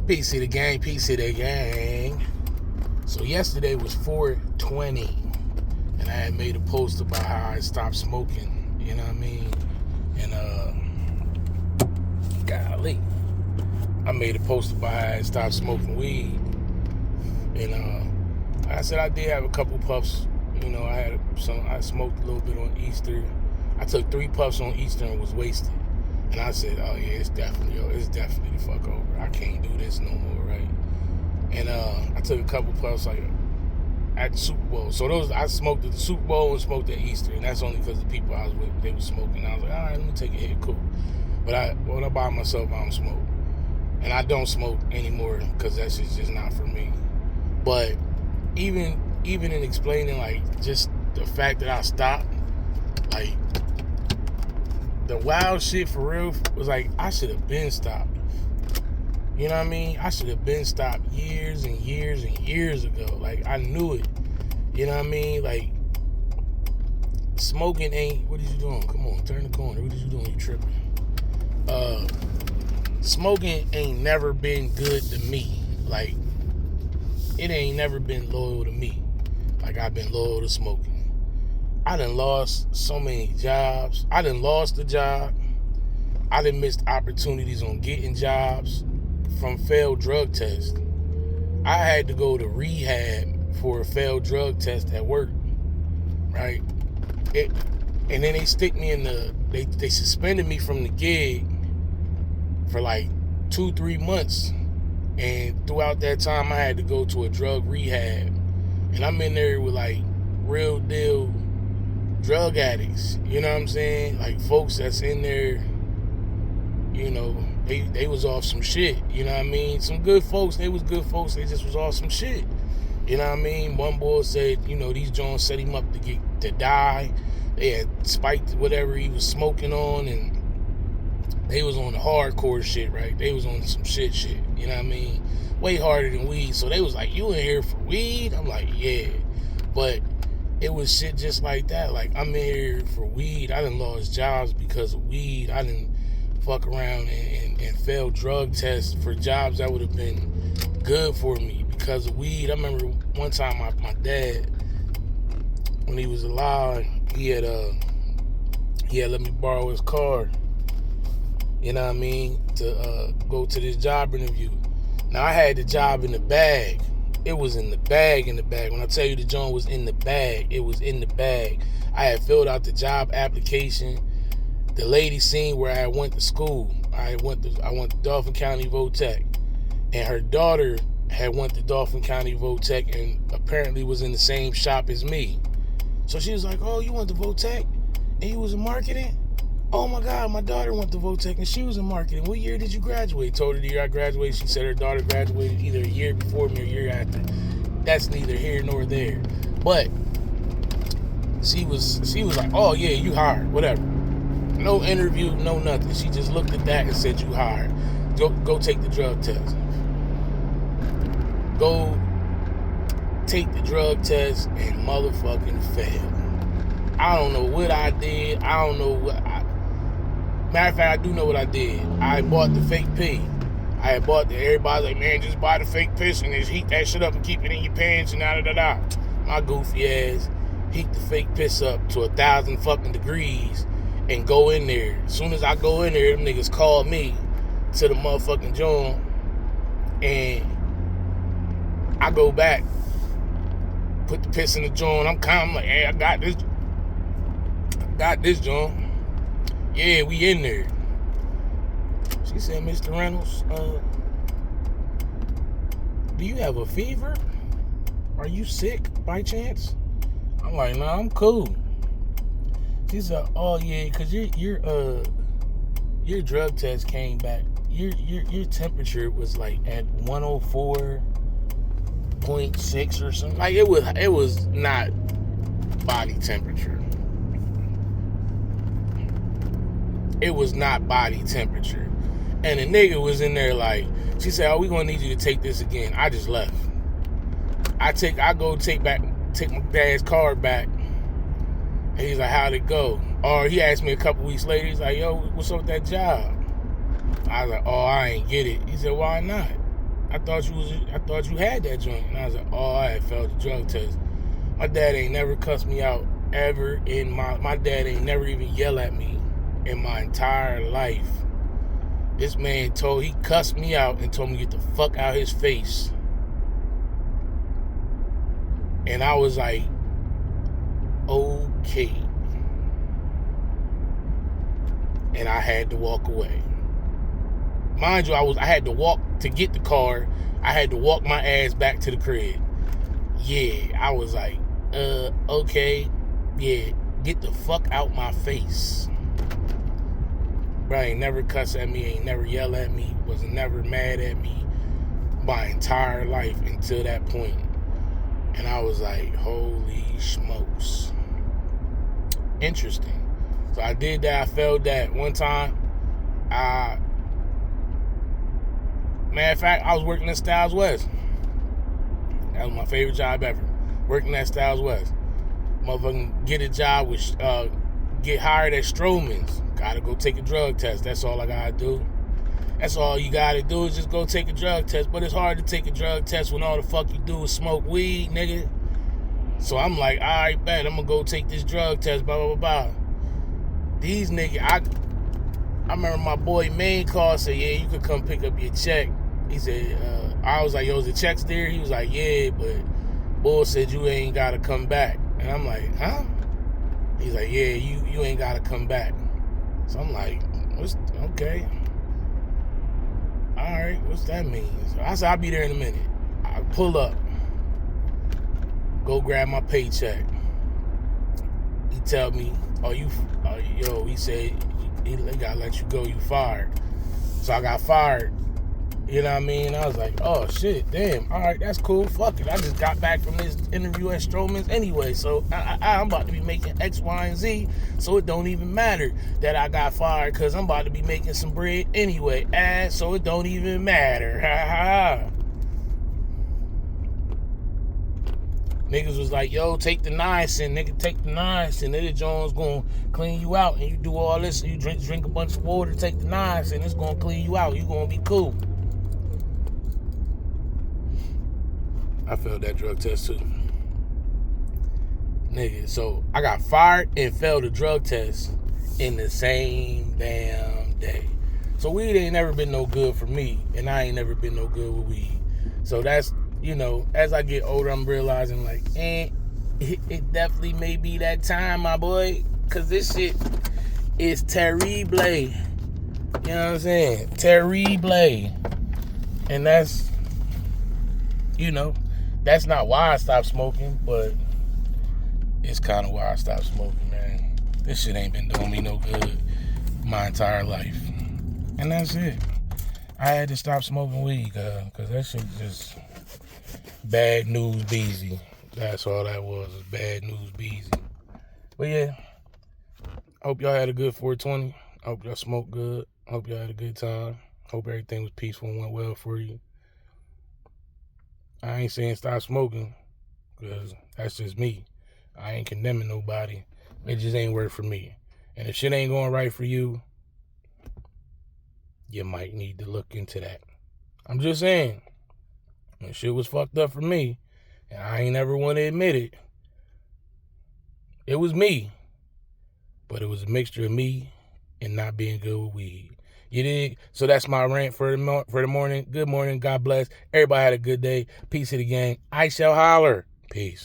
Peace to the gang, peace to the gang. So yesterday was 4/20, and I had made a post about how I stopped smoking, you know what I mean? And golly, I made a post about how I stopped smoking weed. And I said I did have a couple puffs, you know, I smoked a little bit on Easter. I took 3 puffs on Easter and was wasted. And I said, oh yeah, it's definitely the fuck over. I can't do this no more, right? And I took a couple puffs like at the Super Bowl. So I smoked at the Super Bowl and smoked at Easter, and that's only because the people I was with, they were smoking. I was like, all right, let me take a hit, cool. But when I'm by myself, I don't smoke. And I don't smoke anymore because that shit's just not for me. But even in explaining like just the fact that I stopped, like the wild shit for real was like I should have been stopped. You know what I mean? I should have been stopped years and years and years ago. Like I knew it. You know what I mean? Like smoking ain't. What are you doing? Come on, turn the corner. What are you doing? You tripping? Smoking ain't never been good to me. Like it ain't never been loyal to me. Like I've been loyal to smoking. I done lost so many jobs. I done lost a job. I done missed opportunities on getting jobs from failed drug tests. I had to go to rehab for a failed drug test at work, right? And then they stick me in they suspended me from the gig for like 2-3 months. And throughout that time, I had to go to a drug rehab. And I'm in there with like real deal drug addicts, you know what I'm saying? Like folks that's in there, you know, they was off some shit, you know what I mean? Some good folks, they was good folks, they just was off some shit, you know what I mean? One boy said, you know, these Jones set him up to die. They had spiked whatever he was smoking on, and they was on the hardcore shit, right? They was on some shit, you know what I mean? Way harder than weed. So they was like, you in here for weed? I'm like, yeah. But it was shit just like that. Like, I'm in here for weed. I done lost jobs because of weed. I done fuck around and fail drug tests for jobs that would have been good for me because of weed. I remember one time my dad, when he was alive, he had let me borrow his car, you know what I mean, to go to this job interview. Now, I had the job in the bag. It was in the bag. When I tell you the joint was in the bag, it was in the bag. I had filled out the job application. The lady seen where I went to school. I went to Dauphin County Votech. And her daughter had went to Dauphin County Votech and apparently was in the same shop as me. So she was like, oh, you went to Votech and you was in marketing? Oh my God, my daughter went to Votech and she was in marketing. What year did you graduate? Told her the year I graduated. She said her daughter graduated either a year before me or a year after. That's neither here nor there. But she was like, oh yeah, you hired, whatever. No interview, no nothing. She just looked at that and said, you hired. Go take the drug test. Go take the drug test and motherfucking fail. I don't know what I did. I don't know what matter of fact, I do know what I did. I bought the fake pee. Everybody's like, man, just buy the fake piss and just heat that shit up and keep it in your pants and da-da-da-da. My goofy ass heat the fake piss up to 1,000 fucking degrees and go in there. As soon as I go in there, them niggas call me to the motherfucking joint, and I go back, put the piss in the joint. I'm like, hey, I got this joint. Yeah, we in there. She said, Mr. Reynolds, do you have a fever? Are you sick by chance? I'm like, nah, I'm cool. She said, oh yeah, because your drug test came back. Your temperature was like at 104.6 or something. Like it was not body temperature. It was not body temperature. And the nigga was in there like, she said, oh, we gonna need you to take this again. I just left. I go take my dad's card back. And he's like, how'd it go? Or he asked me a couple weeks later, he's like, yo, what's up with that job? I was like, oh, I ain't get it. He said, why not? I thought you had that joint. And I was like, oh, I had failed the drug test. My dad ain't never cussed me out ever in my dad ain't never even yelled at me in my entire life. This man he cussed me out and told me to get the fuck out his face. And I was like, okay. And I had to walk away. Mind you, I had to walk to get the car. I had to walk my ass back to the crib. Yeah, I was like, okay, yeah, get the fuck out my face. Bro, ain't never cuss at me, ain't never yell at me, was never mad at me my entire life until that point. And I was like, holy smokes. Interesting. So I did that. I failed that one time. Matter of fact, I was working at Styles West. That was my favorite job ever. Working at Styles West. Motherfucking get a job with, get hired at Stroman's. Gotta go take a drug test. That's all I gotta do. That's all you gotta do is just go take a drug test. But it's hard to take a drug test when all the fuck you do is smoke weed, nigga. So I'm like, all right, bet, I'm gonna go take this drug test, blah, blah, blah, blah. These niggas, I remember my boy Main called, said, yeah, you could come pick up your check. He said, I was like, yo, is the check's there? He was like, yeah, but Bull said you ain't gotta come back. And I'm like, huh? He's like, yeah, you ain't gotta come back. So I'm like, okay. All right, what's that mean? So I said, I'll be there in a minute. I pull up, go grab my paycheck. He tell me, he said, he gotta let you go, you fired. So I got fired. You know what I mean? I was like, oh shit, damn, all right, that's cool, fuck it. I just got back from this interview at Stroman's anyway, so I'm about to be making X, Y, and Z, so it don't even matter that I got fired, because I'm about to be making some bread anyway, so it don't even matter. Niggas was like, yo, take the niacin, nigga, take the niacin. Nigga Jones gonna clean you out, and you do all this, and you drink a bunch of water, take the niacin, it's gonna clean you out, you gonna be cool. I failed that drug test too. Nigga, so I got fired and failed the drug test in the same damn day. So weed ain't never been no good for me, and I ain't never been no good with weed. So that's, as I get older, I'm realizing like, it definitely may be that time, my boy, because this shit is terrible. You know what I'm saying? Terrible. And that's, that's not why I stopped smoking, but it's kind of why I stopped smoking, man. This shit ain't been doing me no good my entire life. And that's it. I had to stop smoking weed, because that shit just bad news beezy. That's all that was bad news beezy. But yeah, hope y'all had a good 420. Hope y'all smoked good. Hope y'all had a good time. Hope everything was peaceful and went well for you. I ain't saying stop smoking, because that's just me. I ain't condemning nobody. It just ain't work for me. And if shit ain't going right for you, you might need to look into that. I'm just saying, when shit was fucked up for me, and I ain't ever want to admit it, it was me. But it was a mixture of me and not being good with weed. You dig? So that's my rant for the morning. Good morning. God bless. Everybody had a good day. Peace to the gang. I shall holler. Peace.